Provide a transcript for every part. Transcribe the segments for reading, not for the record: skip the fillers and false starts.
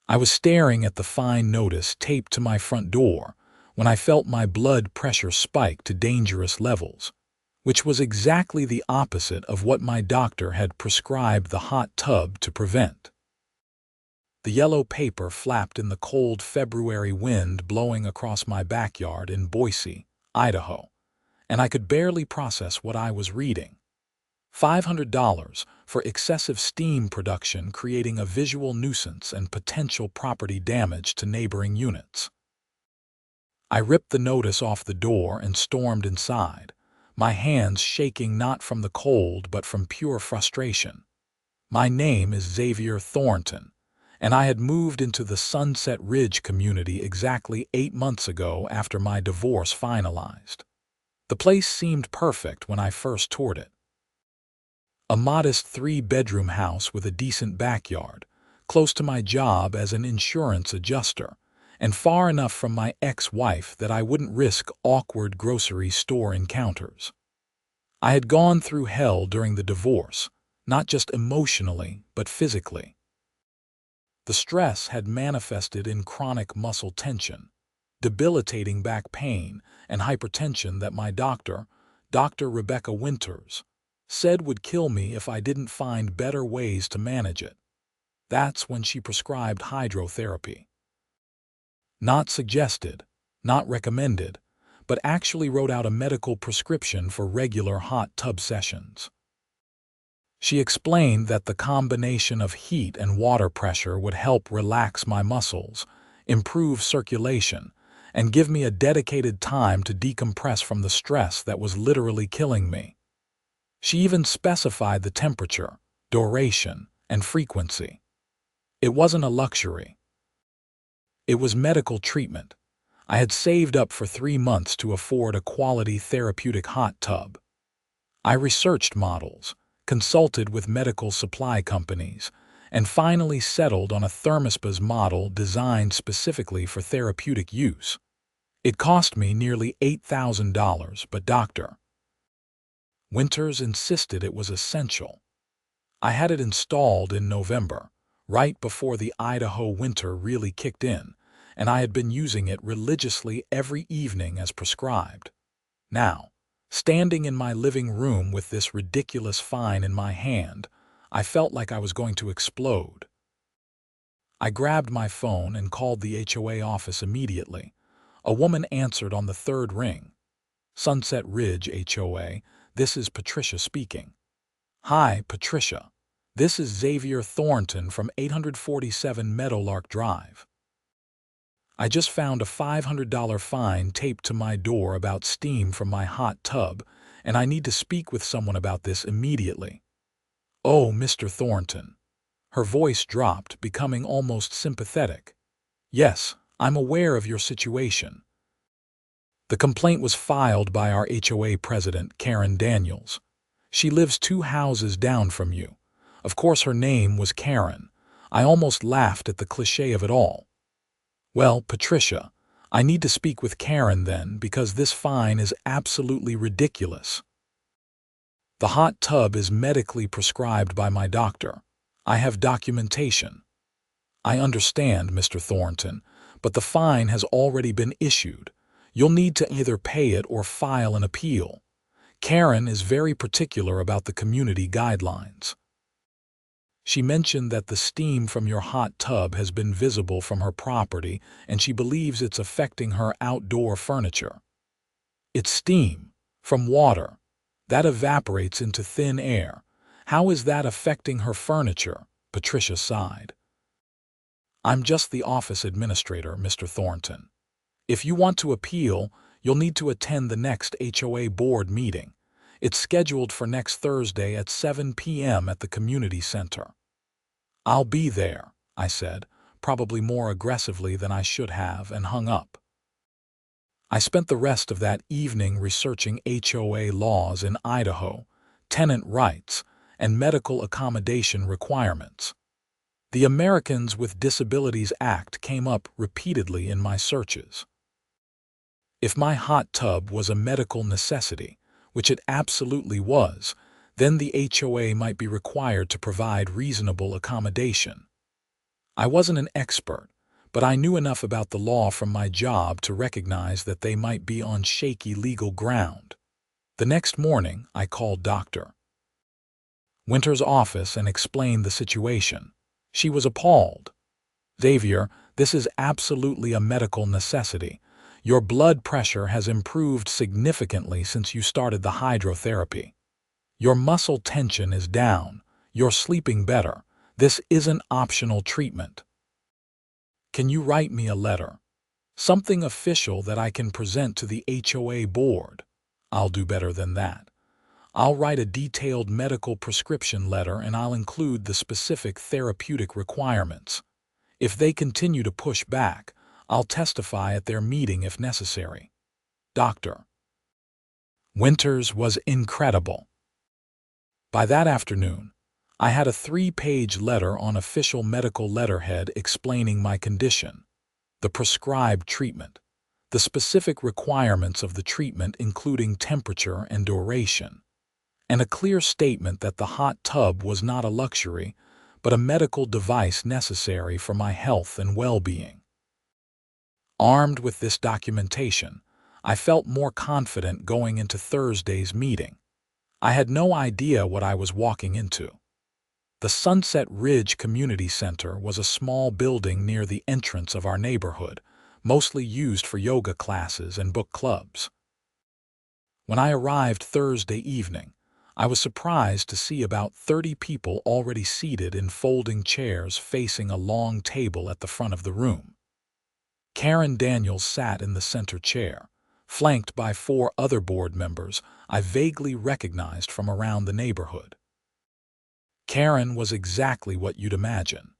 I was staring at the fine notice taped to my front door when I felt my blood pressure spike to dangerous levels, which was exactly the opposite of what my doctor had prescribed the hot tub to prevent. The yellow paper flapped in the cold February wind blowing across my backyard in Boise, Idaho, and I could barely process what I was reading. $500 for excessive steam production, creating a visual nuisance and potential property damage to neighboring units. I ripped the notice off the door and stormed inside, my hands shaking not from the cold but from pure frustration. My name is Xavier Thornton, and I had moved into the Sunset Ridge community exactly 8 months ago after my divorce finalized. The place seemed perfect when I first toured it. A modest 3-bedroom house with a decent backyard, close to my job as an insurance adjuster, and far enough from my ex-wife that I wouldn't risk awkward grocery store encounters. I had gone through hell during the divorce, not just emotionally, but physically. The stress had manifested in chronic muscle tension, debilitating back pain, and hypertension that my doctor, Dr. Rebecca Winters, said would kill me if I didn't find better ways to manage it. That's when she prescribed hydrotherapy. Not suggested, not recommended, but actually wrote out a medical prescription for regular hot tub sessions. She explained that the combination of heat and water pressure would help relax my muscles, improve circulation, and give me a dedicated time to decompress from the stress that was literally killing me. She even specified the temperature, duration, and frequency. It wasn't a luxury. It was medical treatment. I had saved up for 3 months to afford a quality therapeutic hot tub. I researched models, consulted with medical supply companies, and finally settled on a thermospas model designed specifically for therapeutic use. It cost me nearly $8,000, but Dr. Winters insisted it was essential. I had it installed in November, right before the Idaho winter really kicked in, and I had been using it religiously every evening as prescribed. Now, standing in my living room with this ridiculous fine in my hand, I felt like I was going to explode. I grabbed my phone and called the HOA office immediately. A woman answered on the 3rd ring. Sunset Ridge HOA, this is Patricia speaking. Hi, Patricia. This is Xavier Thornton from 847 Meadowlark Drive. I just found a $500 fine taped to my door about steam from my hot tub, and I need to speak with someone about this immediately. Oh, Mr. Thornton. Her voice dropped, becoming almost sympathetic. Yes, I'm aware of your situation. The complaint was filed by our HOA president, Karen Daniels. She lives 2 houses down from you. Of course, her name was Karen. I almost laughed at the cliché of it all. Well, Patricia, I need to speak with Karen then, because this fine is absolutely ridiculous. The hot tub is medically prescribed by my doctor. I have documentation. I understand, Mr. Thornton, but the fine has already been issued. You'll need to either pay it or file an appeal. Karen is very particular about the community guidelines. She mentioned that the steam from your hot tub has been visible from her property, and she believes it's affecting her outdoor furniture. It's steam from water that evaporates into thin air. How is that affecting her furniture? Patricia sighed. I'm just the office administrator, Mr. Thornton. If you want to appeal, you'll need to attend the next HOA board meeting. It's scheduled for next Thursday at 7 p.m. at the community center. I'll be there, I said, probably more aggressively than I should have, and hung up. I spent the rest of that evening researching HOA laws in Idaho, tenant rights, and medical accommodation requirements. The Americans with Disabilities Act came up repeatedly in my searches. If my hot tub was a medical necessity, which it absolutely was, then the HOA might be required to provide reasonable accommodation. I wasn't an expert, but I knew enough about the law from my job to recognize that they might be on shaky legal ground. The next morning, I called Dr. Winter's office and explained the situation. She was appalled. "Xavier, this is absolutely a medical necessity. Your blood pressure has improved significantly since you started the hydrotherapy. Your muscle tension is down. You're sleeping better. This isn't optional treatment. Can you write me a letter? Something official that I can present to the HOA board?" "I'll do better than that. I'll write a detailed medical prescription letter and I'll include the specific therapeutic requirements. If they continue to push back, I'll testify at their meeting if necessary." Dr. Winters was incredible. By that afternoon, I had a 3-page letter on official medical letterhead explaining my condition, the prescribed treatment, the specific requirements of the treatment including temperature and duration, and a clear statement that the hot tub was not a luxury, but a medical device necessary for my health and well-being. Armed with this documentation, I felt more confident going into Thursday's meeting. I had no idea what I was walking into. The Sunset Ridge Community Center was a small building near the entrance of our neighborhood, mostly used for yoga classes and book clubs. When I arrived Thursday evening, I was surprised to see about 30 people already seated in folding chairs facing a long table at the front of the room. Karen Daniels sat in the center chair, flanked by 4 other board members I vaguely recognized from around the neighborhood. Karen was exactly what you'd imagine.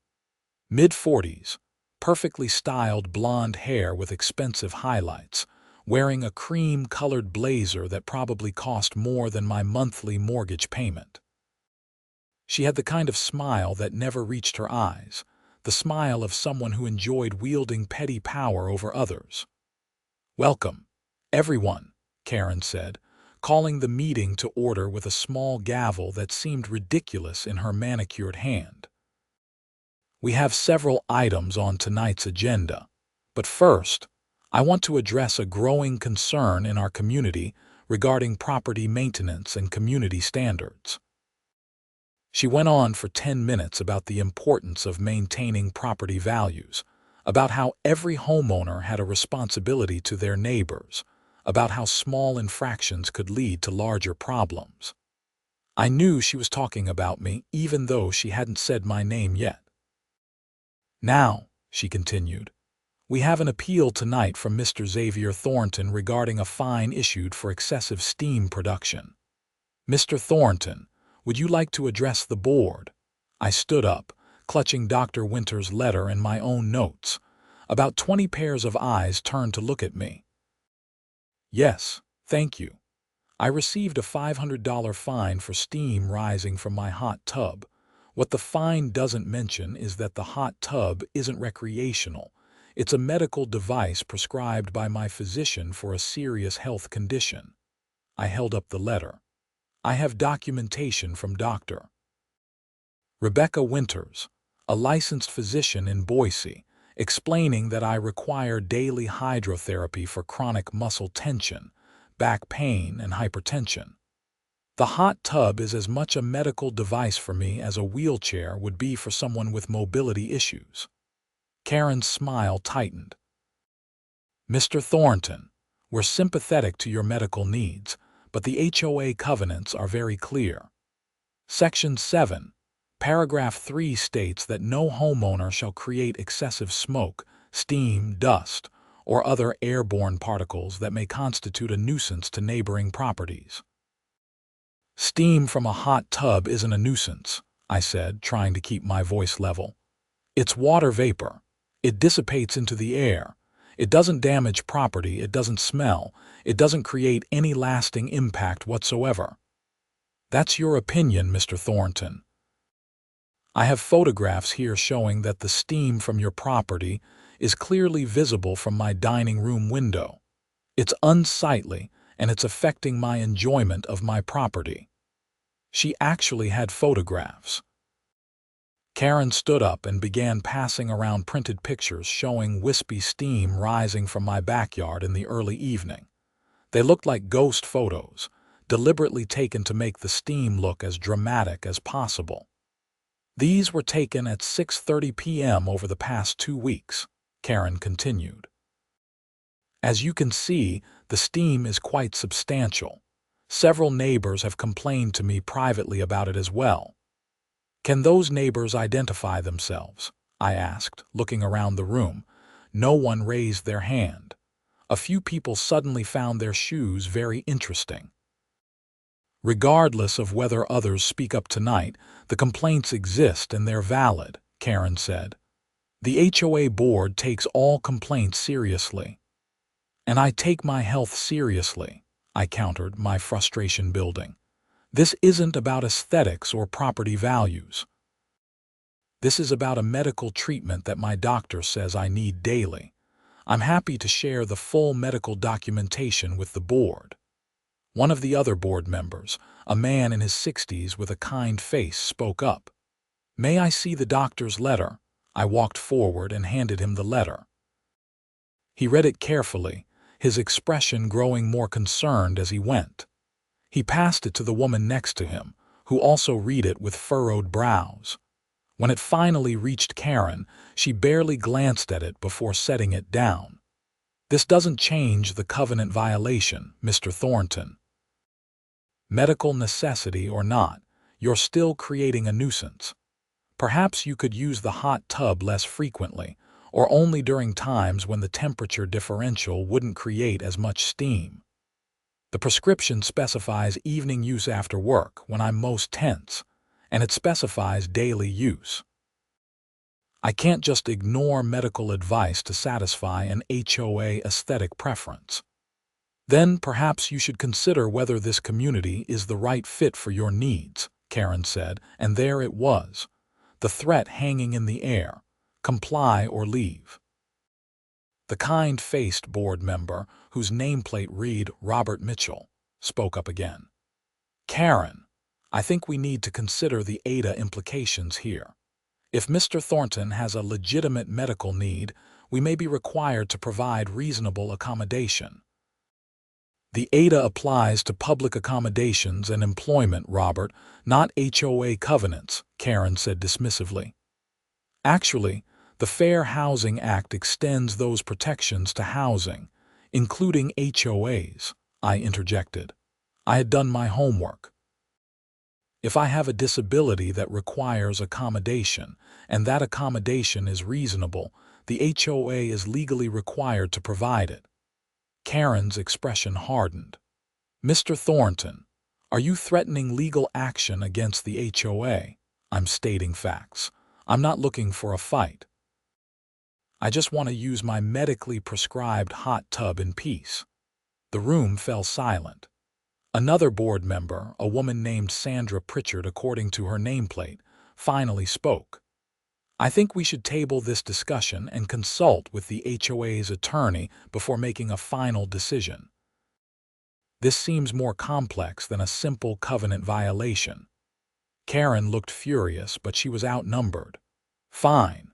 Mid-40s, perfectly styled blonde hair with expensive highlights, wearing a cream-colored blazer that probably cost more than my monthly mortgage payment. She had the kind of smile that never reached her eyes, the smile of someone who enjoyed wielding petty power over others. "Welcome, everyone," Karen said, calling the meeting to order with a small gavel that seemed ridiculous in her manicured hand. "We have several items on tonight's agenda, but first, I want to address a growing concern in our community regarding property maintenance and community standards." She went on for 10 minutes about the importance of maintaining property values, about how every homeowner had a responsibility to their neighbors, about how small infractions could lead to larger problems. I knew she was talking about me even though she hadn't said my name yet. "Now," she continued, "we have an appeal tonight from Mr. Xavier Thornton regarding a fine issued for excessive steam production. Mr. Thornton, would you like to address the board?" I stood up, clutching Dr. Winter's letter and my own notes. About 20 pairs of eyes turned to look at me. "Yes, thank you. I received a $500 fine for steam rising from my hot tub. What the fine doesn't mention is that the hot tub isn't recreational. It's a medical device prescribed by my physician for a serious health condition." I held up the letter. "I have documentation from Dr. Rebecca Winters, a licensed physician in Boise, explaining that I require daily hydrotherapy for chronic muscle tension, back pain, and hypertension. The hot tub is as much a medical device for me as a wheelchair would be for someone with mobility issues." Karen's smile tightened. "Mr. Thornton, we're sympathetic to your medical needs, but the HOA covenants are very clear. Section 7, Paragraph 3 states that no homeowner shall create excessive smoke, steam, dust, or other airborne particles that may constitute a nuisance to neighboring properties." "Steam from a hot tub isn't a nuisance," I said, trying to keep my voice level. "It's water vapor. It dissipates into the air. It doesn't damage property, it doesn't smell, it doesn't create any lasting impact whatsoever." "That's your opinion, Mr. Thornton. I have photographs here showing that the steam from your property is clearly visible from my dining room window. It's unsightly and it's affecting my enjoyment of my property." She actually had photographs. Karen stood up and began passing around printed pictures showing wispy steam rising from my backyard in the early evening. They looked like ghost photos, deliberately taken to make the steam look as dramatic as possible. These were taken at 6:30 p.m. over the past 2 weeks, Karen continued. As you can see, the steam is quite substantial. Several neighbors have complained to me privately about it as well. Can those neighbors identify themselves? I asked, looking around the room. No one raised their hand. A few people suddenly found their shoes very interesting. Regardless of whether others speak up tonight, the complaints exist and they're valid, Karen said. The HOA board takes all complaints seriously. And I take my health seriously, I countered, my frustration building. This isn't about aesthetics or property values. This is about a medical treatment that my doctor says I need daily. I'm happy to share the full medical documentation with the board. One of the other board members, a man in his 60s with a kind face, spoke up. May I see the doctor's letter? I walked forward and handed him the letter. He read it carefully, his expression growing more concerned as he went. He passed it to the woman next to him, who also read it with furrowed brows. When it finally reached Karen, she barely glanced at it before setting it down. This doesn't change the covenant violation, Mr. Thornton. Medical necessity or not, you're still creating a nuisance. Perhaps you could use the hot tub less frequently, or only during times when the temperature differential wouldn't create as much steam. The prescription specifies evening use after work when I'm most tense, and it specifies daily use. I can't just ignore medical advice to satisfy an HOA aesthetic preference. Then perhaps you should consider whether this community is the right fit for your needs, Karen said, and there it was, the threat hanging in the air, comply or leave. The kind-faced board member, whose nameplate read Robert Mitchell, spoke up again. Karen, I think we need to consider the ADA implications here. If Mr. Thornton has a legitimate medical need, we may be required to provide reasonable accommodation. The ADA applies to public accommodations and employment, Robert, not HOA covenants, Karen said dismissively. Actually, the Fair Housing Act extends those protections to housing, including HOAs, I interjected. I had done my homework. If I have a disability that requires accommodation, and that accommodation is reasonable, the HOA is legally required to provide it. Karen's expression hardened. Mr. Thornton, are you threatening legal action against the HOA? I'm stating facts. I'm not looking for a fight. I just want to use my medically prescribed hot tub in peace. The room fell silent. Another board member, a woman named Sandra Pritchard according to her nameplate, finally spoke. I think we should table this discussion and consult with the HOA's attorney before making a final decision. This seems more complex than a simple covenant violation. Karen looked furious, but she was outnumbered. Fine.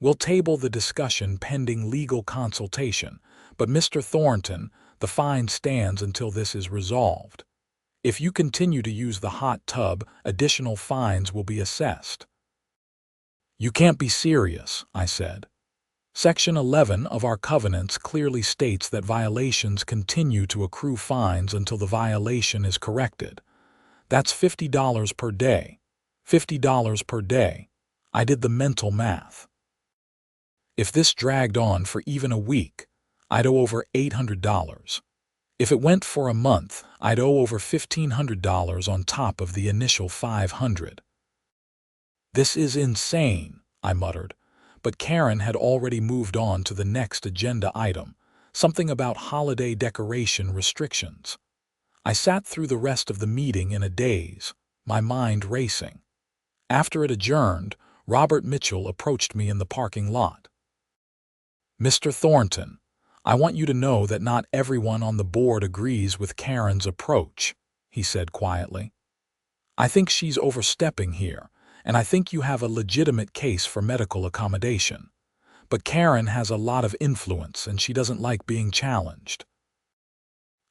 We'll table the discussion pending legal consultation, but Mr. Thornton, the fine stands until this is resolved. If you continue to use the hot tub, additional fines will be assessed. You can't be serious, I said. Section 11 of our covenants clearly states that violations continue to accrue fines until the violation is corrected. That's $50 per day. $50 per day. I did the mental math. If this dragged on for even a week, I'd owe over $800. If it went for a month, I'd owe over $1,500 on top of the initial $500. This is insane, I muttered, but Karen had already moved on to the next agenda item, something about holiday decoration restrictions. I sat through the rest of the meeting in a daze, my mind racing. After it adjourned, Robert Mitchell approached me in the parking lot. Mr. Thornton, I want you to know that not everyone on the board agrees with Karen's approach, he said quietly. I think she's overstepping here, and I think you have a legitimate case for medical accommodation. But Karen has a lot of influence and she doesn't like being challenged."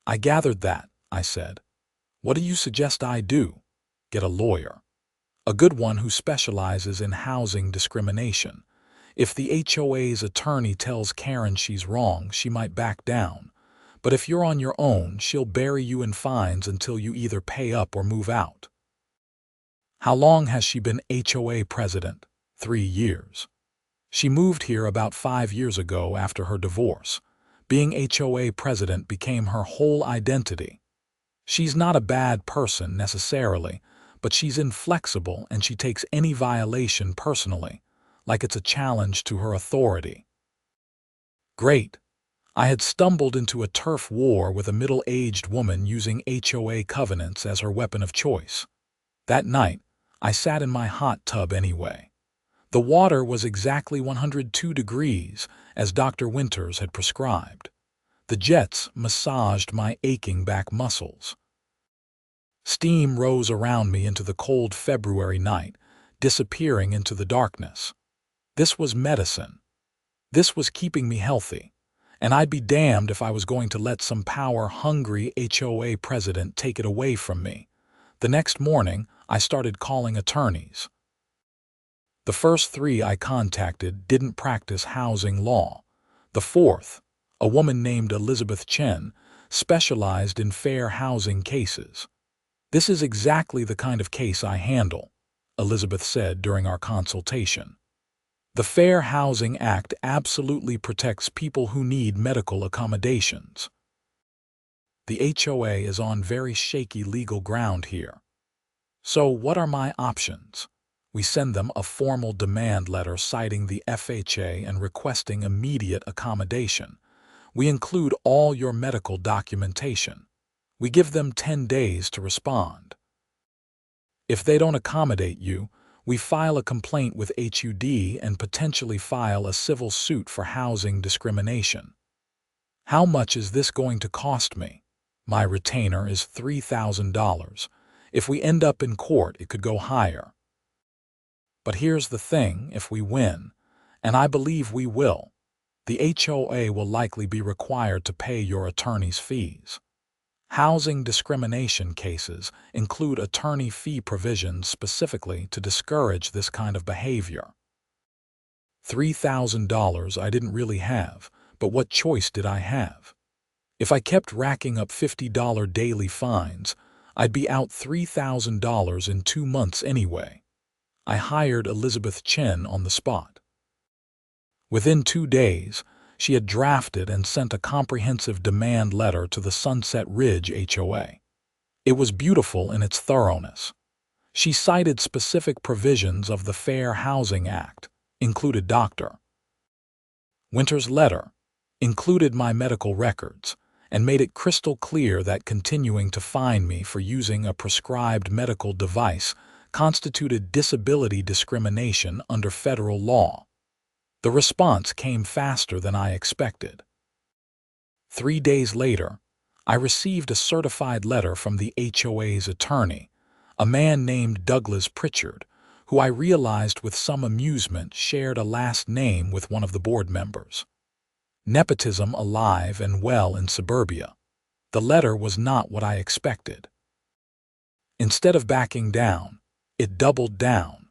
"I gathered that," I said. "What do you suggest I do?" "Get a lawyer. A good one who specializes in housing discrimination. If the HOA's attorney tells Karen she's wrong, she might back down. But if you're on your own, she'll bury you in fines until you either pay up or move out." "How long has she been HOA president?" 3 years. "She moved here about 5 years ago after her divorce. Being HOA president became her whole identity. She's not a bad person necessarily, but she's inflexible and she takes any violation personally, like it's a challenge to her authority." Great. I had stumbled into a turf war with a middle-aged woman using HOA covenants as her weapon of choice. That night, I sat in my hot tub anyway. The water was exactly 102 degrees, as Dr. Winters had prescribed. The jets massaged my aching back muscles. Steam rose around me into the cold February night, disappearing into the darkness. This was medicine. This was keeping me healthy, and I'd be damned if I was going to let some power-hungry HOA president take it away from me. The next morning, I started calling attorneys. The first 3 I contacted didn't practice housing law. The fourth, a woman named Elizabeth Chen, specialized in fair housing cases. "This is exactly the kind of case I handle," Elizabeth said during our consultation. "The Fair Housing Act absolutely protects people who need medical accommodations. The HOA is on very shaky legal ground here. So what are my options?" We send them a formal demand letter citing the FHA and requesting immediate accommodation. We include all your medical documentation. We give them 10 days to respond. If they don't accommodate you, we file a complaint with HUD and potentially file a civil suit for housing discrimination. "How much is this going to cost me?" "My retainer is $3,000. If we end up in court, it could go higher. But here's the thing, if we win, and I believe we will, the HOA will likely be required to pay your attorney's fees. Housing discrimination cases include attorney fee provisions specifically to discourage this kind of behavior." $3,000 I didn't really have, but what choice did I have? If I kept racking up $50 daily fines, I'd be out $3,000 in 2 months anyway. I hired Elizabeth Chen on the spot. Within 2 days, she had drafted and sent a comprehensive demand letter to the Sunset Ridge HOA. It was beautiful in its thoroughness. She cited specific provisions of the Fair Housing Act, included Dr. Winters' letter, included my medical records, and made it crystal clear that continuing to fine me for using a prescribed medical device constituted disability discrimination under federal law. The response came faster than I expected. 3 days later, I received a certified letter from the HOA's attorney, a man named Douglas Pritchard, who I realized with some amusement shared a last name with one of the board members. Nepotism alive and well in suburbia. The letter was not what I expected. Instead of backing down, it doubled down.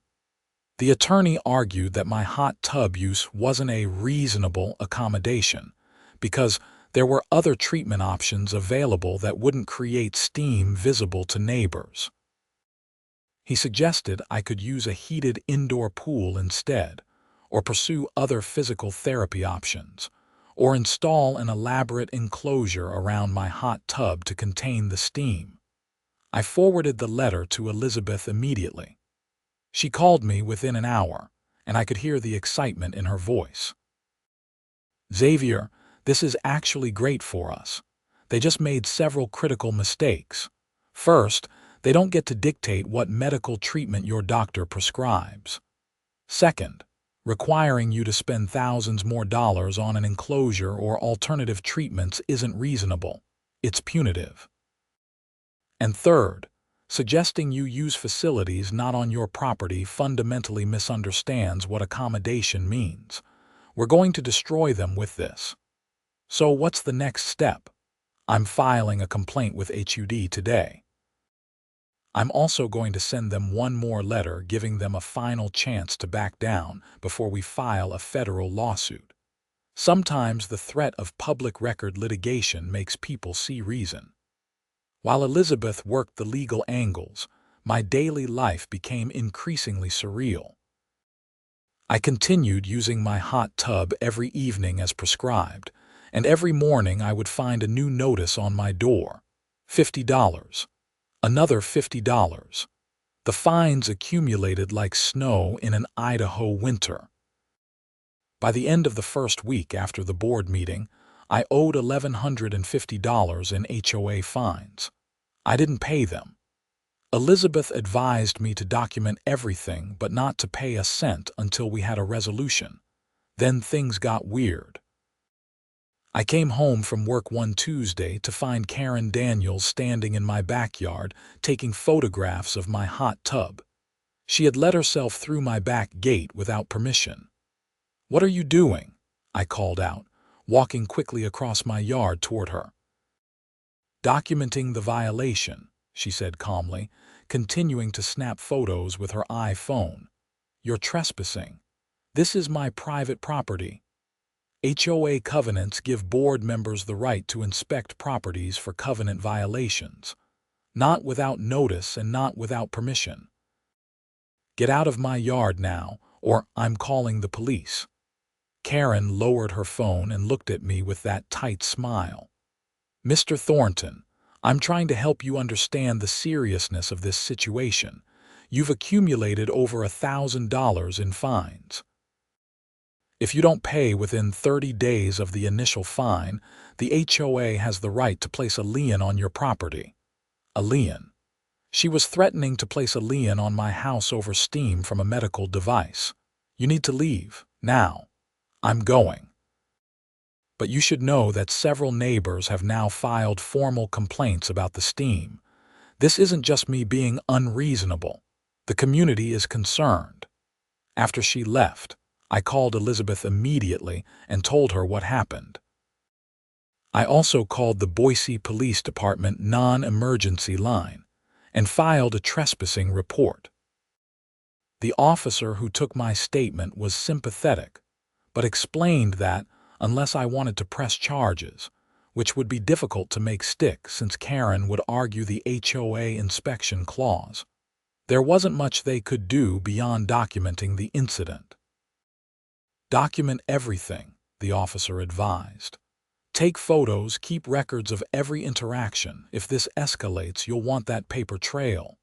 The attorney argued that my hot tub use wasn't a reasonable accommodation because there were other treatment options available that wouldn't create steam visible to neighbors. He suggested I could use a heated indoor pool instead, or pursue other physical therapy options, or install an elaborate enclosure around my hot tub to contain the steam. I forwarded the letter to Elizabeth immediately. She called me within an hour, and I could hear the excitement in her voice. "Xavier, this is actually great for us. They just made several critical mistakes. First, they don't get to dictate what medical treatment your doctor prescribes. Second, requiring you to spend thousands more dollars on an enclosure or alternative treatments isn't reasonable. It's punitive. And third, Suggesting you use facilities not on your property fundamentally misunderstands what accommodation means. We're going to destroy them with this. So what's the next step? I'm filing a complaint with HUD today. I'm also going to send them one more letter giving them a final chance to back down before we file a federal lawsuit. Sometimes the threat of public record litigation makes people see reason. While Elizabeth worked the legal angles, my daily life became increasingly surreal. I continued using my hot tub every evening as prescribed, and every morning I would find a new notice on my door. $50. Another $50. The fines accumulated like snow in an Idaho winter. By the end of the first week after the board meeting, I owed $1,150 in HOA fines. I didn't pay them. Elizabeth advised me to document everything but not to pay a cent until we had a resolution. Then things got weird. I came home from work one Tuesday to find Karen Daniels standing in my backyard taking photographs of my hot tub. She had let herself through my back gate without permission. "What are you doing?" I called out, walking quickly across my yard toward her. "Documenting the violation," she said calmly, continuing to snap photos with her iPhone. "You're trespassing. This is my private property." HOA covenants give board members the right to inspect properties for covenant violations. Not without notice and not without permission. "Get out of my yard now, or I'm calling the police." Karen lowered her phone and looked at me with that tight smile. "Mr. Thornton, I'm trying to help you understand the seriousness of this situation. You've accumulated over $1,000 in fines. If you don't pay within 30 days of the initial fine, the HOA has the right to place a lien on your property." A lien. She was threatening to place a lien on my house over steam from a medical device. "You need to leave, now." "I'm going." "But you should know that several neighbors have now filed formal complaints about the steam. This isn't just me being unreasonable. The community is concerned." After she left, I called Elizabeth immediately and told her what happened. I also called the Boise Police Department non-emergency line and filed a trespassing report. The officer who took my statement was sympathetic, but explained that, unless I wanted to press charges, which would be difficult to make stick since Karen would argue the HOA inspection clause, there wasn't much they could do beyond documenting the incident. "Document everything," the officer advised. "Take photos, keep records of every interaction. If this escalates, you'll want that paper trail."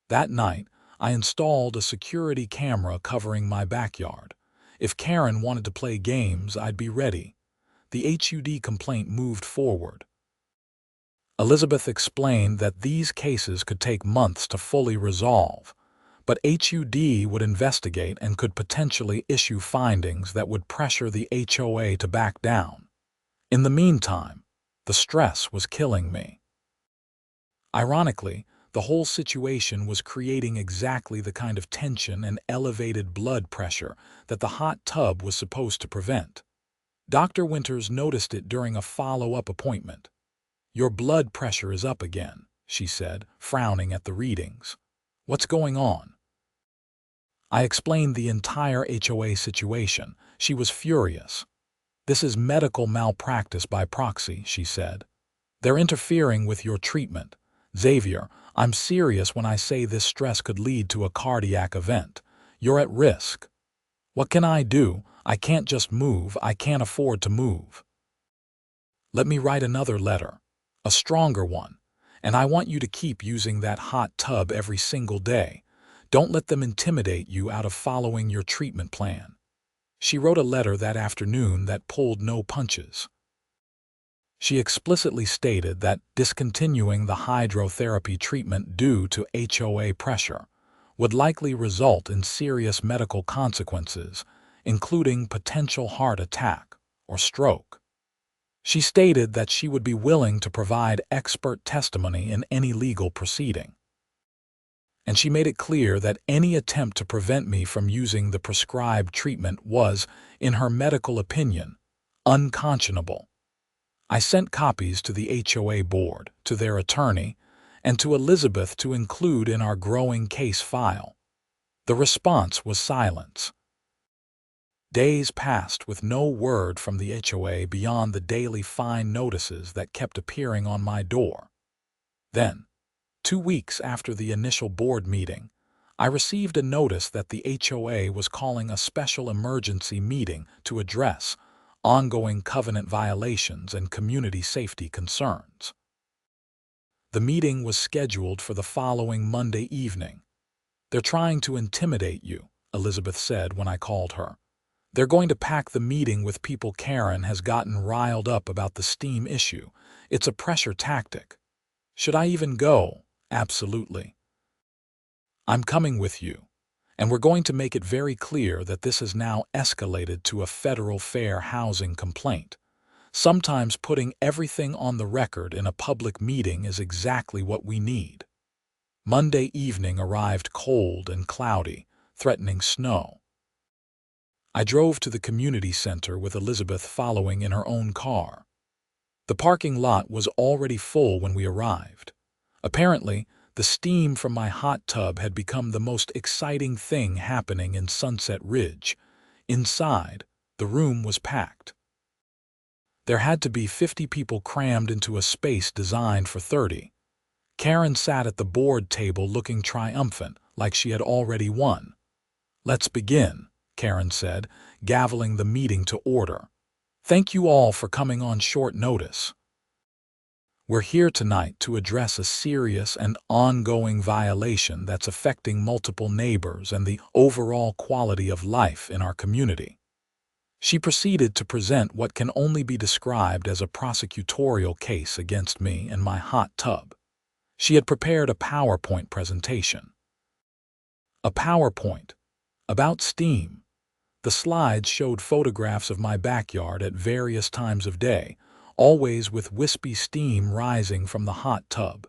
That night, I installed a security camera covering my backyard. If Karen wanted to play games, I'd be ready. The HUD complaint moved forward. Elizabeth explained that these cases could take months to fully resolve, but HUD would investigate and could potentially issue findings that would pressure the HOA to back down. In the meantime, the stress was killing me. Ironically, the whole situation was creating exactly the kind of tension and elevated blood pressure that the hot tub was supposed to prevent. Dr. Winters noticed it during a follow-up appointment. "Your blood pressure is up again," she said, frowning at the readings. "What's going on?" I explained the entire HOA situation. She was furious. "This is medical malpractice by proxy," she said. "They're interfering with your treatment. Xavier, I'm serious when I say this stress could lead to a cardiac event. You're at risk." "What can I do? I can't just move. I can't afford to move." "Let me write another letter, a stronger one, and I want you to keep using that hot tub every single day. Don't let them intimidate you out of following your treatment plan." She wrote a letter that afternoon that pulled no punches. She explicitly stated that discontinuing the hydrotherapy treatment due to HOA pressure would likely result in serious medical consequences, including potential heart attack or stroke. She stated that she would be willing to provide expert testimony in any legal proceeding. and she made it clear that any attempt to prevent me from using the prescribed treatment was, in her medical opinion, unconscionable. I sent copies to the HOA board, to their attorney, and to Elizabeth to include in our growing case file. The response was silence. Days passed with no word from the HOA beyond the daily fine notices that kept appearing on my door. Then, 2 weeks after the initial board meeting, I received a notice that the HOA was calling a special emergency meeting to address ongoing covenant violations and community safety concerns. The meeting was scheduled for the following Monday evening. "They're trying to intimidate you," Elizabeth said when I called her. "They're going to pack the meeting with people Karen has gotten riled up about the steam issue. It's a pressure tactic." Should I even go? Absolutely. I'm coming with you, and we're going to make it very clear that this has now escalated to a federal fair housing complaint. Sometimes putting everything on the record in a public meeting is exactly what we need. Monday evening arrived cold and cloudy, threatening snow. I drove to the community center with Elizabeth following in her own car. The parking lot was already full when we arrived. Apparently, the steam from my hot tub had become the most exciting thing happening in Sunset Ridge. Inside, the room was packed. There had to be 50 people crammed into a space designed for 30. Karen sat at the board table looking triumphant, like she had already won. "Let's begin," Karen said, gaveling the meeting to order. "Thank you all for coming on short notice. We're here tonight to address a serious and ongoing violation that's affecting multiple neighbors and the overall quality of life in our community." She proceeded to present what can only be described as a prosecutorial case against me and my hot tub. She had prepared a PowerPoint presentation. A PowerPoint about steam. The slides showed photographs of my backyard at various times of day, always with wispy steam rising from the hot tub.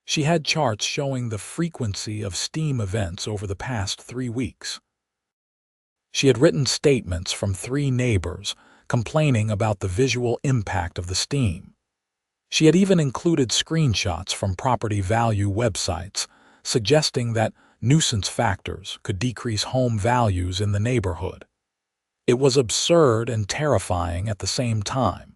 She had charts showing the frequency of steam events over the past 3 weeks. She had written statements from 3 neighbors complaining about the visual impact of the steam. She had even included screenshots from property value websites suggesting that nuisance factors could decrease home values in the neighborhood. It was absurd and terrifying at the same time.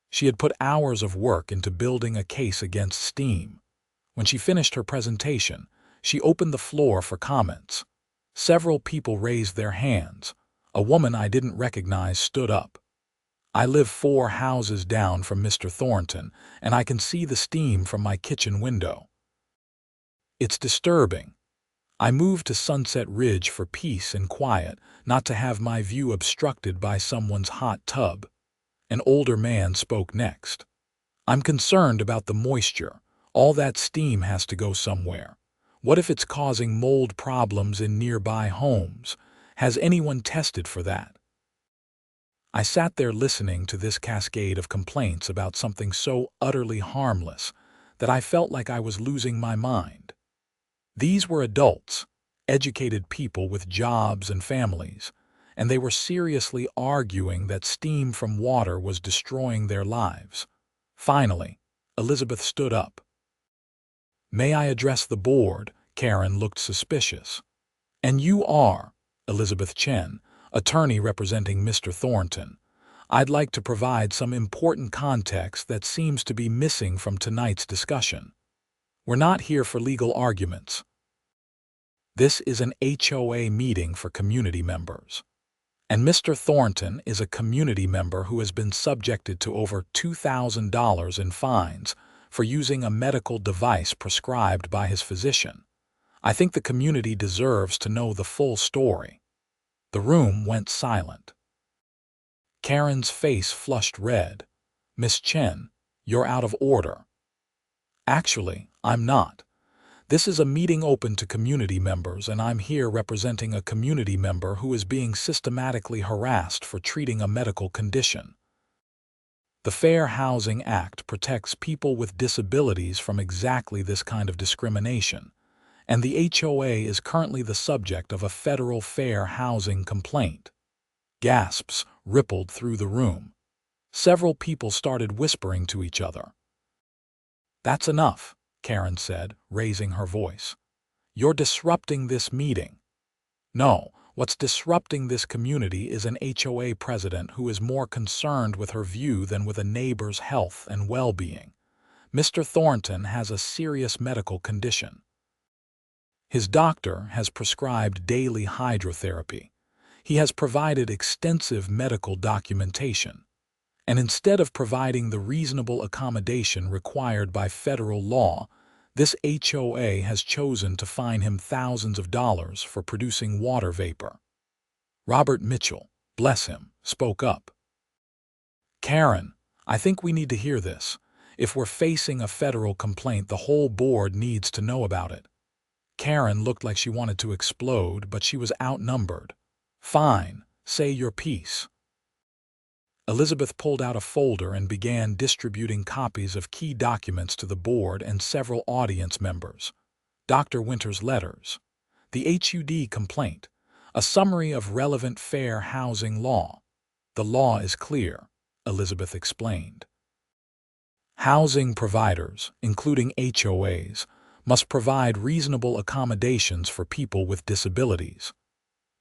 She had put hours of work into building a case against steam. When she finished her presentation, she opened the floor for comments. Several people raised their hands. A woman I didn't recognize stood up. "I live 4 houses down from Mr. Thornton, and I can see the steam from my kitchen window. It's disturbing. I moved to Sunset Ridge for peace and quiet, not to have my view obstructed by someone's hot tub." An older man spoke next. "I'm concerned about the moisture. All that steam has to go somewhere. What if it's causing mold problems in nearby homes? Has anyone tested for that?" I sat there listening to this cascade of complaints about something so utterly harmless that I felt like I was losing my mind. These were adults, educated people with jobs and families, and they were seriously arguing that steam from water was destroying their lives. Finally, Elizabeth stood up. "May I address the board?" Karen looked suspicious. "And you are Elizabeth Chen, attorney representing Mr. Thornton. I'd like to provide some important context that seems to be missing from tonight's discussion. We're not here for legal arguments. This is an HOA meeting for community members. And Mr. Thornton is a community member who has been subjected to over $2,000 in fines for using a medical device prescribed by his physician. I think the community deserves to know the full story." The room went silent. Karen's face flushed red. "Miss Chen, you're out of order." "Actually, I'm not. This is a meeting open to community members, and I'm here representing a community member who is being systematically harassed for treating a medical condition. The Fair Housing Act protects people with disabilities from exactly this kind of discrimination, and the HOA is currently the subject of a federal fair housing complaint. Gasps rippled through the room. Several people started whispering to each other. "That's enough," Karen said, raising her voice. "You're disrupting this meeting." "No, what's disrupting this community is an HOA president who is more concerned with her view than with a neighbor's health and well-being. Mr. Thornton has a serious medical condition. His doctor has prescribed daily hydrotherapy. He has provided extensive medical documentation. And instead of providing the reasonable accommodation required by federal law, this HOA has chosen to fine him thousands of dollars for producing water vapor." Robert Mitchell, bless him, spoke up. "Karen, I think we need to hear this. If we're facing a federal complaint, the whole board needs to know about it." Karen looked like she wanted to explode, but she was outnumbered. "Fine, say your piece." Elizabeth pulled out a folder and began distributing copies of key documents to the board and several audience members. Dr. Winter's letters, the HUD complaint, a summary of relevant fair housing law. "The law is clear," Elizabeth explained. "Housing providers, including HOAs, must provide reasonable accommodations for people with disabilities.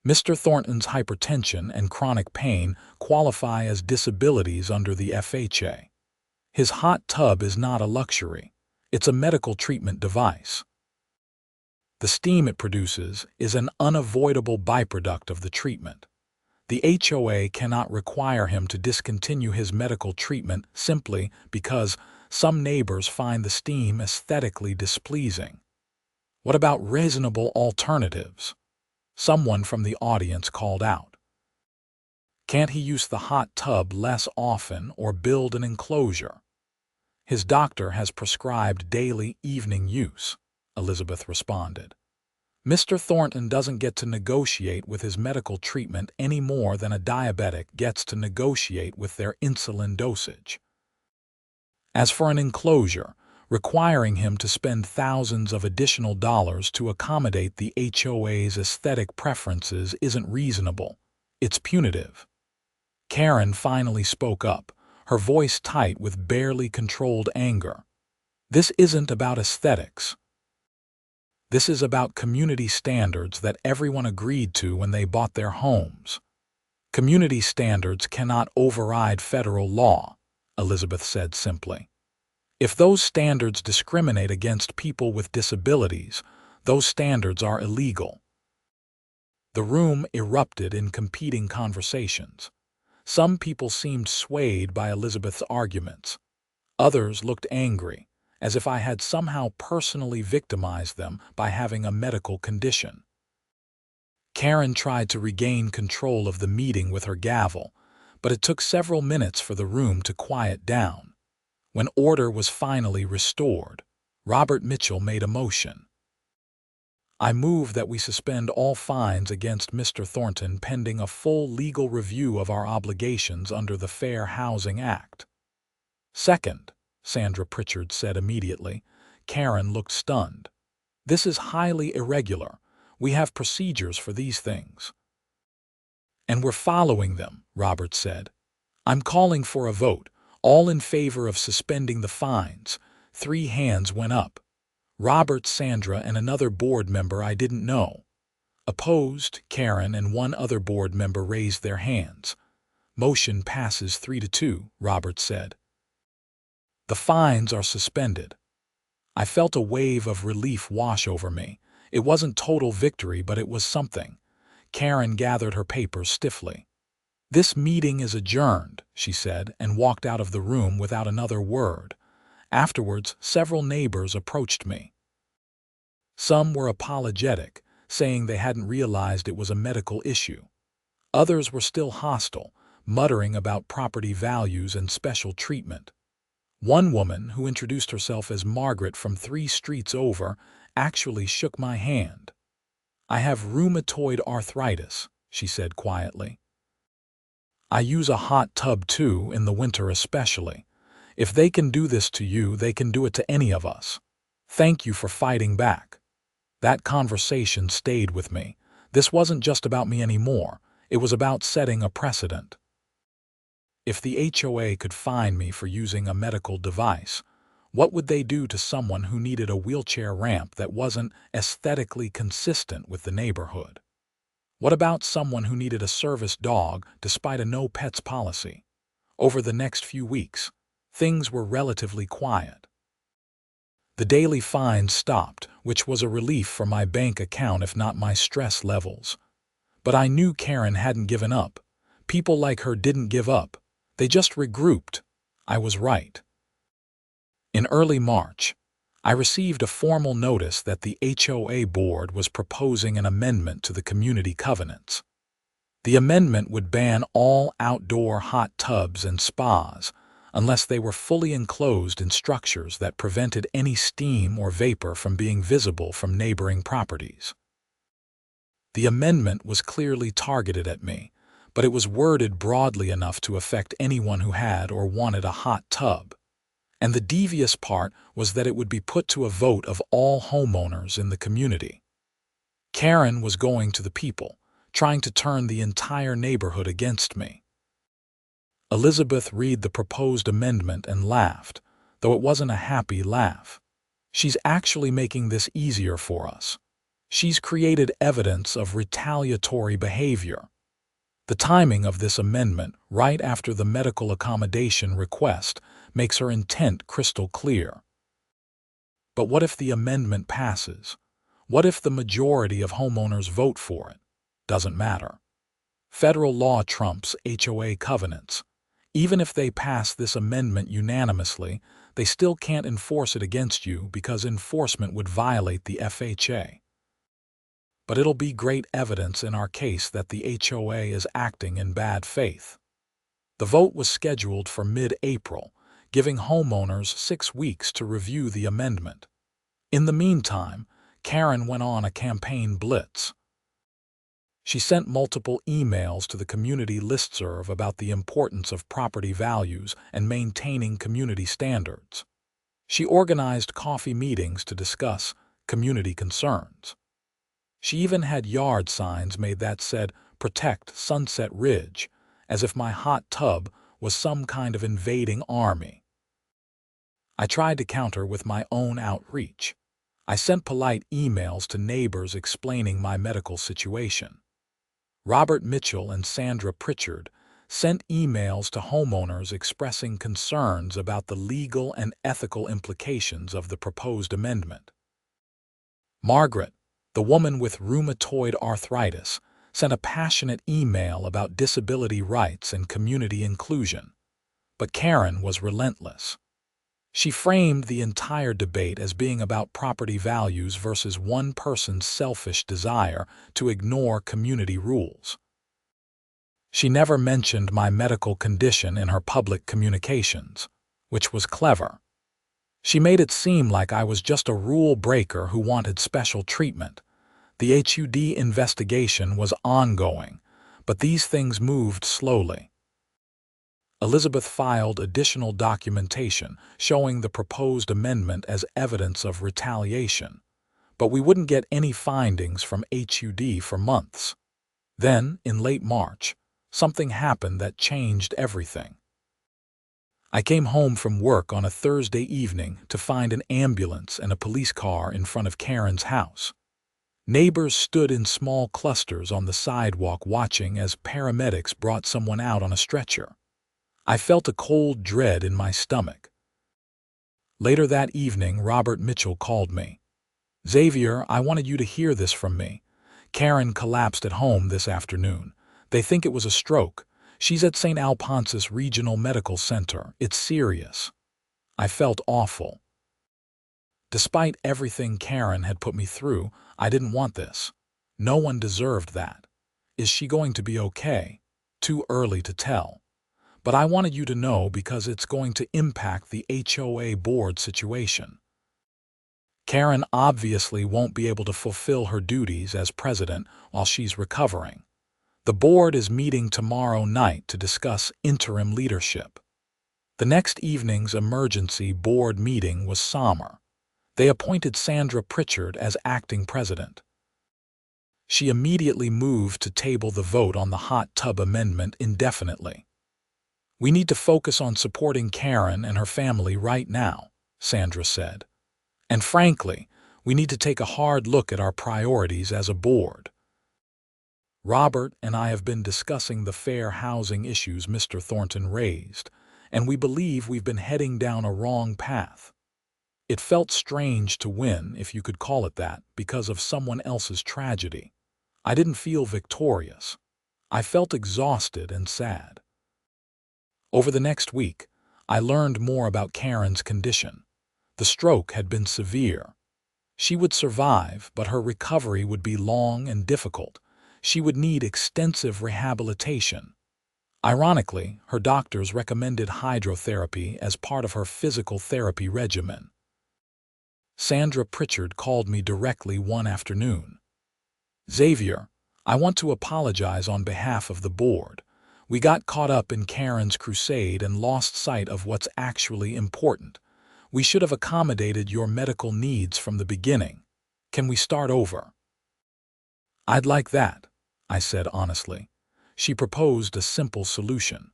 Mr. Thornton's hypertension and chronic pain qualify as disabilities under the FHA. His hot tub is not a luxury. It's a medical treatment device. The steam it produces is an unavoidable byproduct of the treatment. The HOA cannot require him to discontinue his medical treatment simply because some neighbors find the steam aesthetically displeasing. What about reasonable alternatives?" Someone from the audience called out. "Can't he use the hot tub less often or build an enclosure?" "His doctor has prescribed daily evening use," Elizabeth responded. "Mr. Thornton doesn't get to negotiate with his medical treatment any more than a diabetic gets to negotiate with their insulin dosage. As for an enclosure, requiring him to spend thousands of additional dollars to accommodate the HOA's aesthetic preferences isn't reasonable. It's punitive." Karen finally spoke up, her voice tight with barely controlled anger. "This isn't about aesthetics. This is about community standards that everyone agreed to when they bought their homes. Community standards cannot override federal law," Elizabeth said simply. "If those standards discriminate against people with disabilities, those standards are illegal." The room erupted in competing conversations. Some people seemed swayed by Elizabeth's arguments. Others looked angry, as if I had somehow personally victimized them by having a medical condition. Karen tried to regain control of the meeting with her gavel, but it took several minutes for the room to quiet down. When order was finally restored, Robert Mitchell made a motion. "I move that we suspend all fines against Mr. Thornton pending a full legal review of our obligations under the Fair Housing Act." "Second," Sandra Pritchard said immediately. Karen looked stunned. "This is highly irregular. We have procedures for these things." "And we're following them," Robert said. "I'm calling for a vote. All in favor of suspending the fines." 3 hands went up. Robert, Sandra, and another board member I didn't know. Opposed, Karen and 1 other board member raised their hands. "Motion passes 3-2, Robert said. "The fines are suspended." I felt a wave of relief wash over me. It wasn't total victory, but it was something. Karen gathered her papers stiffly. "This meeting is adjourned," she said, and walked out of the room without another word. Afterwards, several neighbors approached me. Some were apologetic, saying they hadn't realized it was a medical issue. Others were still hostile, muttering about property values and special treatment. One woman, who introduced herself as Margaret from 3 streets over, actually shook my hand. "I have rheumatoid arthritis," she said quietly. "I use a hot tub too, in the winter especially. If they can do this to you, they can do it to any of us. Thank you for fighting back." That conversation stayed with me. This wasn't just about me anymore. It was about setting a precedent. If the HOA could fine me for using a medical device, what would they do to someone who needed a wheelchair ramp that wasn't aesthetically consistent with the neighborhood? What about someone who needed a service dog despite a no pets policy? Over the next few weeks, things were relatively quiet. The daily fines stopped, which was a relief for my bank account if not my stress levels. But I knew Karen hadn't given up. People like her didn't give up. They just regrouped. I was right. In early March, I received a formal notice that the HOA board was proposing an amendment to the community covenants. The amendment would ban all outdoor hot tubs and spas unless they were fully enclosed in structures that prevented any steam or vapor from being visible from neighboring properties. The amendment was clearly targeted at me, but it was worded broadly enough to affect anyone who had or wanted a hot tub. And the devious part was that it would be put to a vote of all homeowners in the community. Karen was going to the people, trying to turn the entire neighborhood against me. Elizabeth read the proposed amendment and laughed, though it wasn't a happy laugh. She's actually making this easier for us. She's created evidence of retaliatory behavior. The timing of this amendment, right after the medical accommodation request, makes her intent crystal clear. But what if the amendment passes? What if the majority of homeowners vote for it? Doesn't matter. Federal law trumps HOA covenants. Even if they pass this amendment unanimously, they still can't enforce it against you because enforcement would violate the FHA. But it'll be great evidence in our case that the HOA is acting in bad faith. The vote was scheduled for mid-April, giving homeowners 6 weeks to review the amendment. In the meantime, Karen went on a campaign blitz. She sent multiple emails to the community listserv about the importance of property values and maintaining community standards. She organized coffee meetings to discuss community concerns. She even had yard signs made that said, "Protect Sunset Ridge," as if my hot tub was some kind of invading army. I tried to counter with my own outreach. I sent polite emails to neighbors explaining my medical situation. Robert Mitchell and Sandra Pritchard sent emails to homeowners expressing concerns about the legal and ethical implications of the proposed amendment. Margaret, the woman with rheumatoid arthritis, sent a passionate email about disability rights and community inclusion. But Karen was relentless. She framed the entire debate as being about property values versus one person's selfish desire to ignore community rules. She never mentioned my medical condition in her public communications, which was clever. She made it seem like I was just a rule breaker who wanted special treatment. The HUD investigation was ongoing, but these things moved slowly. Elizabeth filed additional documentation showing the proposed amendment as evidence of retaliation, but we wouldn't get any findings from HUD for months. Then, in late March, something happened that changed everything. I came home from work on a Thursday evening to find an ambulance and a police car in front of Karen's house. Neighbors stood in small clusters on the sidewalk watching as paramedics brought someone out on a stretcher. I felt a cold dread in my stomach. Later that evening, Robert Mitchell called me. "Xavier, I wanted you to hear this from me. Karen collapsed at home this afternoon. They think it was a stroke. She's at St. Alphonsus Regional Medical Center. It's serious." I felt awful. Despite everything Karen had put me through, I didn't want this. No one deserved that. Is she going to be okay? Too early to tell. But I wanted you to know because it's going to impact the HOA board situation. Karen obviously won't be able to fulfill her duties as president while she's recovering. The board is meeting tomorrow night to discuss interim leadership. The next evening's emergency board meeting was somber. They appointed Sandra Pritchard as acting president. She immediately moved to table the vote on the hot tub amendment indefinitely. "We need to focus on supporting Karen and her family right now," Sandra said. "And frankly, we need to take a hard look at our priorities as a board. Robert and I have been discussing the fair housing issues Mr. Thornton raised, and we believe we've been heading down a wrong path. It felt strange to win, if you could call it that, because of someone else's tragedy. I didn't feel victorious. I felt exhausted and sad." Over the next week, I learned more about Karen's condition. The stroke had been severe. She would survive, but her recovery would be long and difficult. She would need extensive rehabilitation. Ironically, her doctors recommended hydrotherapy as part of her physical therapy regimen. Sandra Pritchard called me directly one afternoon. "Xavier, I want to apologize on behalf of the board. We got caught up in Karen's crusade and lost sight of what's actually important. We should have accommodated your medical needs from the beginning. Can we start over?" "I'd like that," I said honestly. She proposed a simple solution.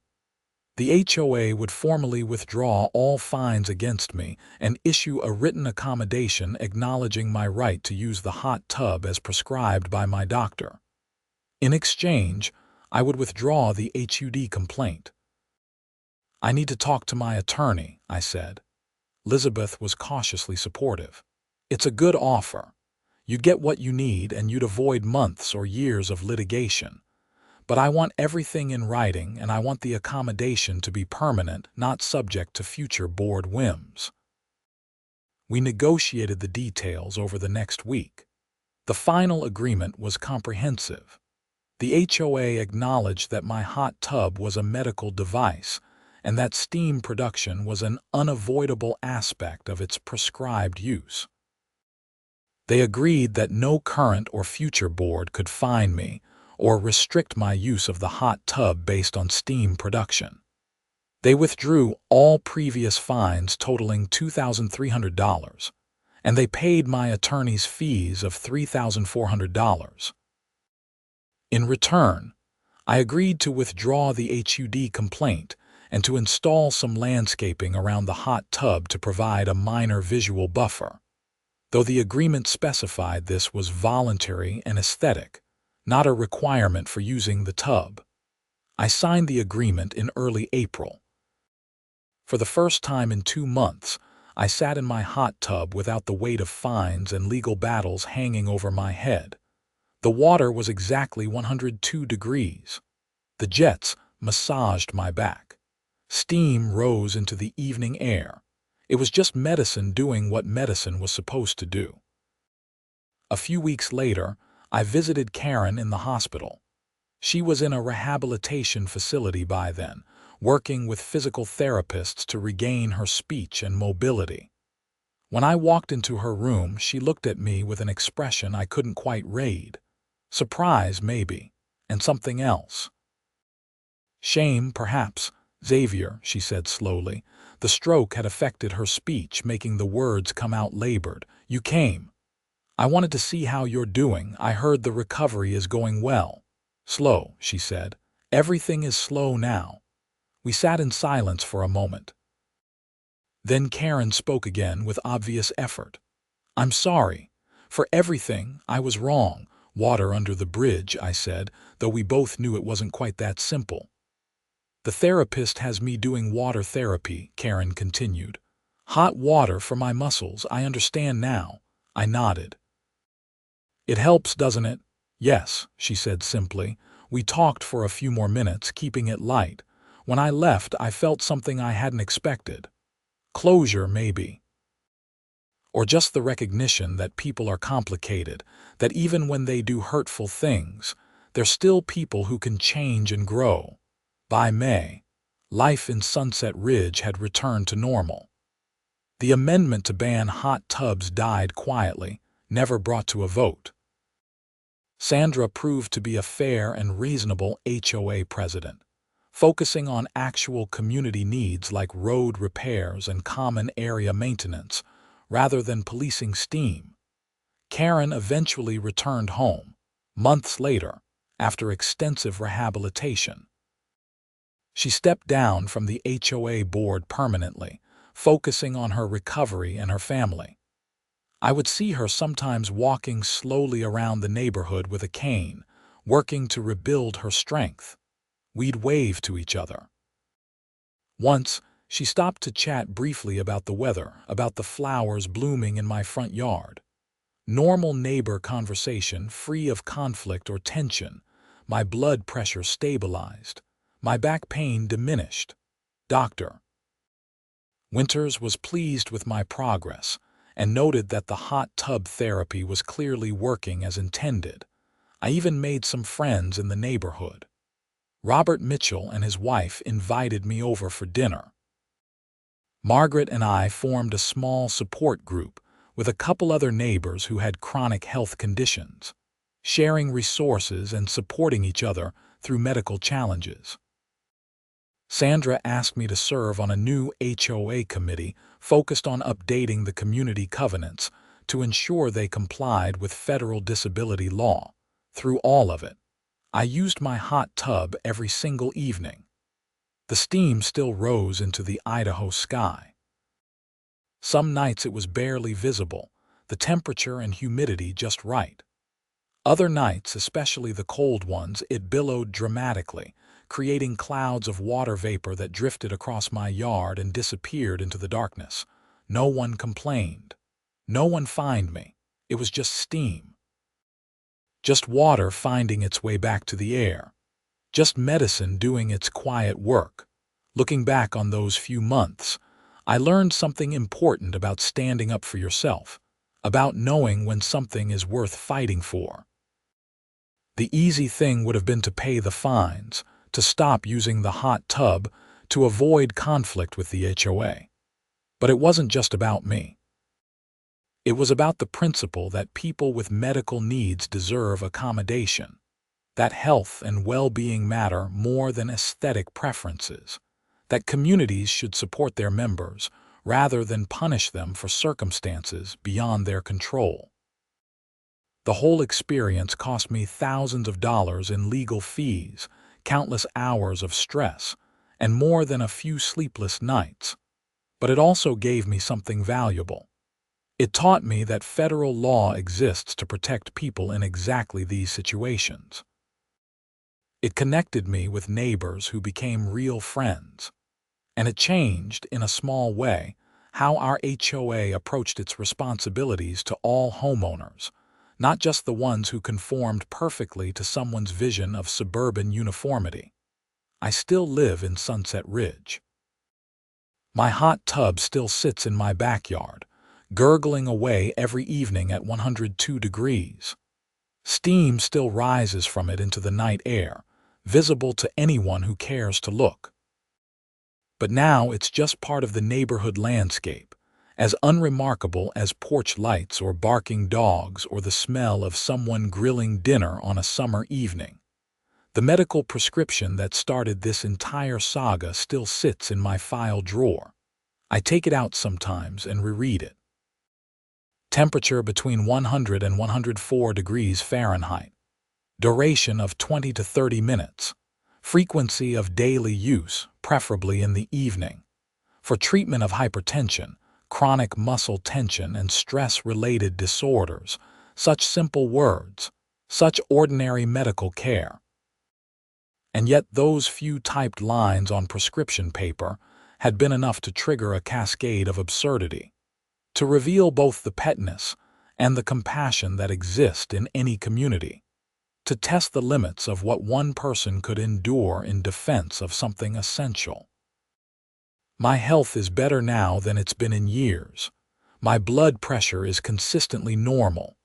The HOA would formally withdraw all fines against me and issue a written accommodation acknowledging my right to use the hot tub as prescribed by my doctor. In exchange, I would withdraw the HUD complaint. "I need to talk to my attorney," I said. Elizabeth was cautiously supportive. "It's a good offer. You'd get what you need and you'd avoid months or years of litigation. But I want everything in writing, and I want the accommodation to be permanent, not subject to future board whims." We negotiated the details over the next week. The final agreement was comprehensive. The HOA acknowledged that my hot tub was a medical device and that steam production was an unavoidable aspect of its prescribed use. They agreed that no current or future board could fine me or restrict my use of the hot tub based on steam production. They withdrew all previous fines totaling $2,300, and they paid my attorney's fees of $3,400. In return, I agreed to withdraw the HUD complaint and to install some landscaping around the hot tub to provide a minor visual buffer. Though the agreement specified this was voluntary and aesthetic, not a requirement for using the tub. I signed the agreement in early April. For the first time in 2 months, I sat in my hot tub without the weight of fines and legal battles hanging over my head. The water was exactly 102 degrees. The jets massaged my back. Steam rose into the evening air. It was just medicine doing what medicine was supposed to do. A few weeks later, I visited Karen in the hospital. She was in a rehabilitation facility by then, working with physical therapists to regain her speech and mobility. When I walked into her room, she looked at me with an expression I couldn't quite read. Surprise, maybe, and something else. "Shame, perhaps, Xavier," she said slowly. The stroke had affected her speech, making the words come out labored. "You came. I wanted to see how you're doing. I heard the recovery is going well." "Slow," she said. "Everything is slow now." We sat in silence for a moment. Then Karen spoke again with obvious effort. "I'm sorry. For everything, I was wrong. Water under the bridge," I said, though we both knew it wasn't quite that simple. "The therapist has me doing water therapy," Karen continued. "Hot water for my muscles, I understand now." I nodded. "It helps, doesn't it?" "Yes," she said simply. We talked for a few more minutes, keeping it light. When I left, I felt something I hadn't expected. Closure, maybe. Or just the recognition that people are complicated, that even when they do hurtful things, they're still people who can change and grow. By May, life in Sunset Ridge had returned to normal. The amendment to ban hot tubs died quietly, never brought to a vote. Sandra proved to be a fair and reasonable HOA president, focusing on actual community needs like road repairs and common area maintenance, rather than policing steam. Karen eventually returned home, months later, after extensive rehabilitation. She stepped down from the HOA board permanently, focusing on her recovery and her family. I would see her sometimes walking slowly around the neighborhood with a cane, working to rebuild her strength. We'd wave to each other. Once, she stopped to chat briefly about the weather, about the flowers blooming in my front yard. Normal neighbor conversation, free of conflict or tension. My blood pressure stabilized. My back pain diminished. Dr. Winters was pleased with my progress and noted that the hot tub therapy was clearly working as intended. I even made some friends in the neighborhood. Robert Mitchell and his wife invited me over for dinner. Margaret and I formed a small support group with a couple other neighbors who had chronic health conditions, sharing resources and supporting each other through medical challenges. Sandra asked me to serve on a new HOA committee focused on updating the community covenants to ensure they complied with federal disability law. Through all of it, I used my hot tub every single evening. The steam still rose into the Idaho sky. Some nights it was barely visible, the temperature and humidity just right. Other nights, especially the cold ones, it billowed dramatically, creating clouds of water vapor that drifted across my yard and disappeared into the darkness. No one complained. No one fined me. It was just steam. Just water finding its way back to the air. Just medicine doing its quiet work. Looking back on those few months, I learned something important about standing up for yourself, about knowing when something is worth fighting for. The easy thing would have been to pay the fines, to stop using the hot tub, to avoid conflict with the HOA. But it wasn't just about me. It was about the principle that people with medical needs deserve accommodation, that health and well-being matter more than aesthetic preferences, that communities should support their members rather than punish them for circumstances beyond their control. The whole experience cost me thousands of dollars in legal fees, countless hours of stress, and more than a few sleepless nights. But it also gave me something valuable. It taught me that federal law exists to protect people in exactly these situations. It connected me with neighbors who became real friends. And it changed, in a small way, how our HOA approached its responsibilities to all homeowners, not just the ones who conformed perfectly to someone's vision of suburban uniformity. I still live in Sunset Ridge. My hot tub still sits in my backyard, gurgling away every evening at 102 degrees. Steam still rises from it into the night air, visible to anyone who cares to look. But now it's just part of the neighborhood landscape, as unremarkable as porch lights or barking dogs or the smell of someone grilling dinner on a summer evening. The medical prescription that started this entire saga still sits in my file drawer. I take it out sometimes and reread it. Temperature between 100 and 104 degrees Fahrenheit. Duration of 20 to 30 minutes. Frequency of daily use, preferably in the evening. For treatment of hypertension, chronic muscle tension, and stress-related disorders. Such simple words, such ordinary medical care. And yet those few typed lines on prescription paper had been enough to trigger a cascade of absurdity, to reveal both the petness and the compassion that exist in any community, to test the limits of what one person could endure in defense of something essential. My health is better now than it's been in years. My blood pressure is consistently normal.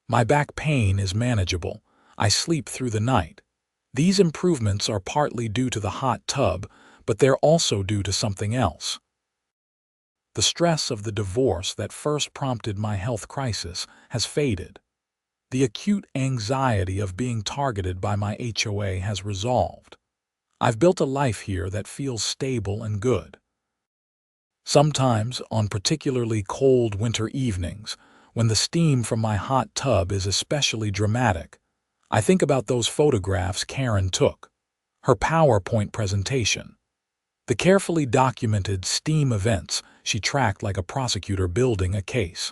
My back pain is manageable. I sleep through the night. These improvements are partly due to the hot tub, but they're also due to something else. The stress of the divorce that first prompted my health crisis has faded. The acute anxiety of being targeted by my HOA has resolved. I've built a life here that feels stable and good. Sometimes, on particularly cold winter evenings, when the steam from my hot tub is especially dramatic, I think about those photographs Karen took, her PowerPoint presentation, the carefully documented steam events she tracked like a prosecutor building a case.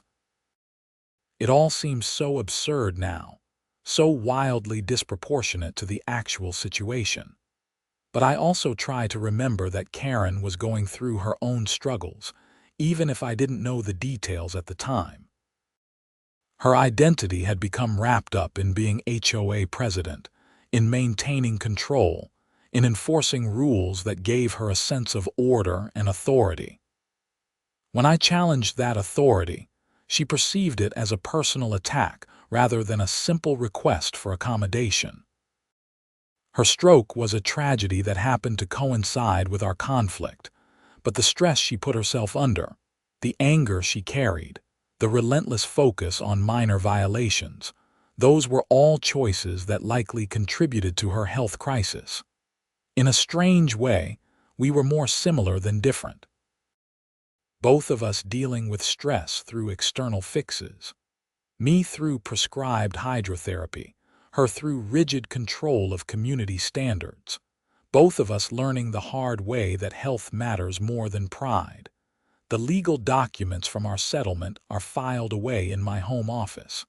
It all seems so absurd now, so wildly disproportionate to the actual situation. But I also try to remember that Karen was going through her own struggles, even if I didn't know the details at the time. Her identity had become wrapped up in being HOA president, in maintaining control, in enforcing rules that gave her a sense of order and authority. When I challenged that authority, she perceived it as a personal attack rather than a simple request for accommodation. Her stroke was a tragedy that happened to coincide with our conflict, but the stress she put herself under, the anger she carried, the relentless focus on minor violations, those were all choices that likely contributed to her health crisis. In a strange way, we were more similar than different. Both of us dealing with stress through external fixes. Me through prescribed hydrotherapy, her through rigid control of community standards. Both of us learning the hard way that health matters more than pride. The legal documents from our settlement are filed away in my home office.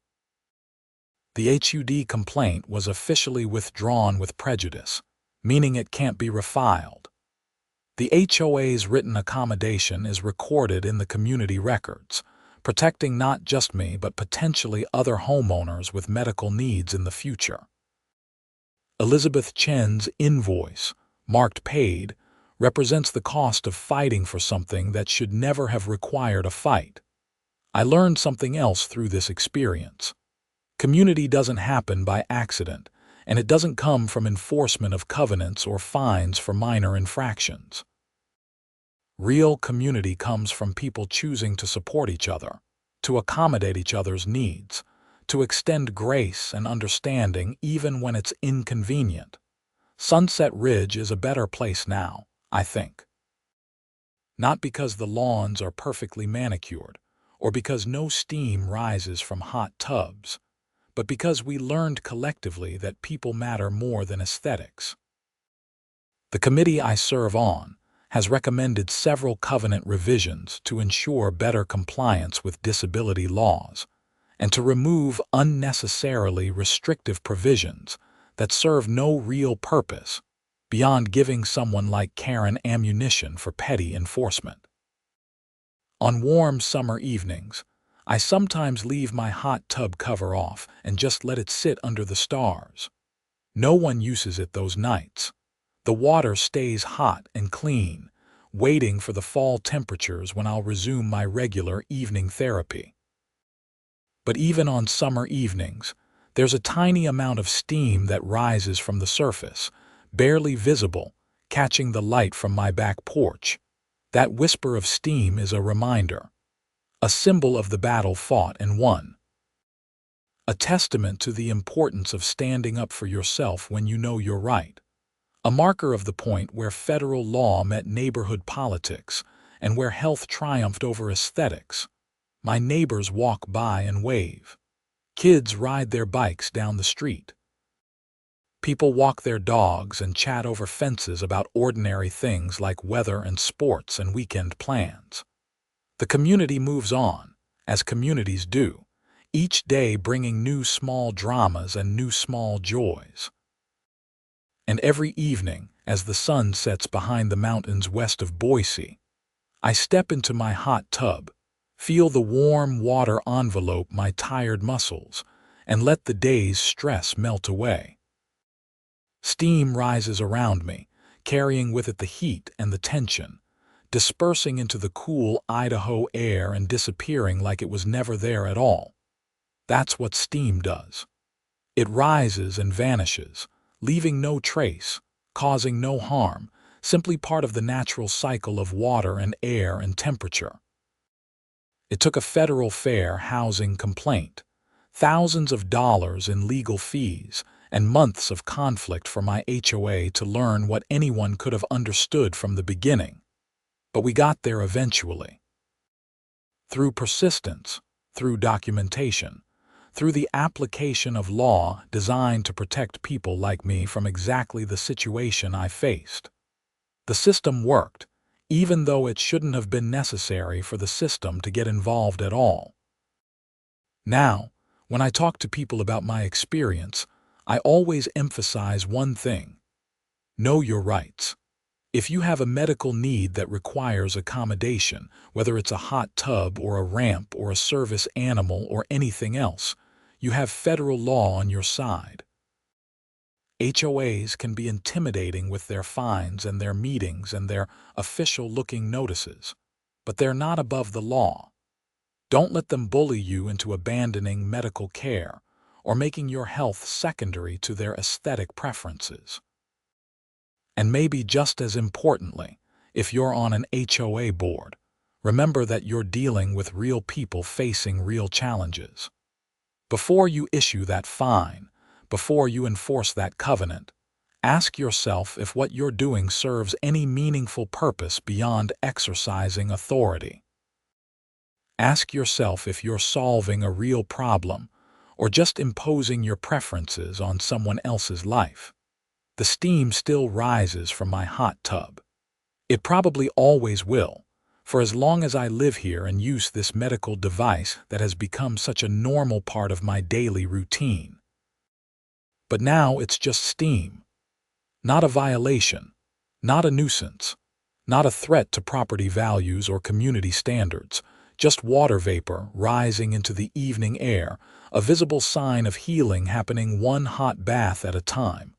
The HUD complaint was officially withdrawn with prejudice, meaning it can't be refiled. The HOA's written accommodation is recorded in the community records, protecting not just me but potentially other homeowners with medical needs in the future. Elizabeth Chen's invoice, marked paid, represents the cost of fighting for something that should never have required a fight. I learned something else through this experience. Community doesn't happen by accident, and it doesn't come from enforcement of covenants or fines for minor infractions. Real community comes from people choosing to support each other, to accommodate each other's needs, to extend grace and understanding even when it's inconvenient. Sunset Ridge is a better place now, I think. Not because the lawns are perfectly manicured, or because no steam rises from hot tubs, but because we learned collectively that people matter more than aesthetics. The committee I serve on has recommended several covenant revisions to ensure better compliance with disability laws and to remove unnecessarily restrictive provisions that serve no real purpose beyond giving someone like Karen ammunition for petty enforcement. On warm summer evenings, I sometimes leave my hot tub cover off and just let it sit under the stars. No one uses it those nights. The water stays hot and clean, waiting for the fall temperatures when I'll resume my regular evening therapy. But even on summer evenings, there's a tiny amount of steam that rises from the surface, barely visible, catching the light from my back porch. That whisper of steam is a reminder, a symbol of the battle fought and won. A testament to the importance of standing up for yourself when you know you're right. A marker of the point where federal law met neighborhood politics and where health triumphed over aesthetics. My neighbors walk by and wave. Kids ride their bikes down the street. People walk their dogs and chat over fences about ordinary things like weather and sports and weekend plans. The community moves on, as communities do, each day bringing new small dramas and new small joys. And every evening, as the sun sets behind the mountains west of Boise, I step into my hot tub, feel the warm water envelope my tired muscles, and let the day's stress melt away. Steam rises around me, carrying with it the heat and the tension, dispersing into the cool Idaho air and disappearing like it was never there at all. That's what steam does. It rises and vanishes, leaving no trace, causing no harm, simply part of the natural cycle of water and air and temperature. It took a federal fair housing complaint, thousands of dollars in legal fees, and months of conflict for my HOA to learn what anyone could have understood from the beginning. but we got there eventually. Through persistence, through documentation, through the application of law designed to protect people like me from exactly the situation I faced. The system worked, even though it shouldn't have been necessary for the system to get involved at all. Now, when I talk to people about my experience, I always emphasize one thing: know your rights. If you have a medical need that requires accommodation, whether it's a hot tub or a ramp or a service animal or anything else, you have federal law on your side. HOAs can be intimidating with their fines and their meetings and their official-looking notices, but they're not above the law. Don't let them bully you into abandoning medical care or making your health secondary to their aesthetic preferences. And maybe just as importantly, if you're on an HOA board, remember that you're dealing with real people facing real challenges. Before you issue that fine, before you enforce that covenant, ask yourself if what you're doing serves any meaningful purpose beyond exercising authority. Ask yourself if you're solving a real problem or just imposing your preferences on someone else's life. The steam still rises from my hot tub. It probably always will, for as long as I live here and use this medical device that has become such a normal part of my daily routine. But now it's just steam. Not a violation, not a nuisance, not a threat to property values or community standards, just water vapor rising into the evening air, a visible sign of healing happening one hot bath at a time.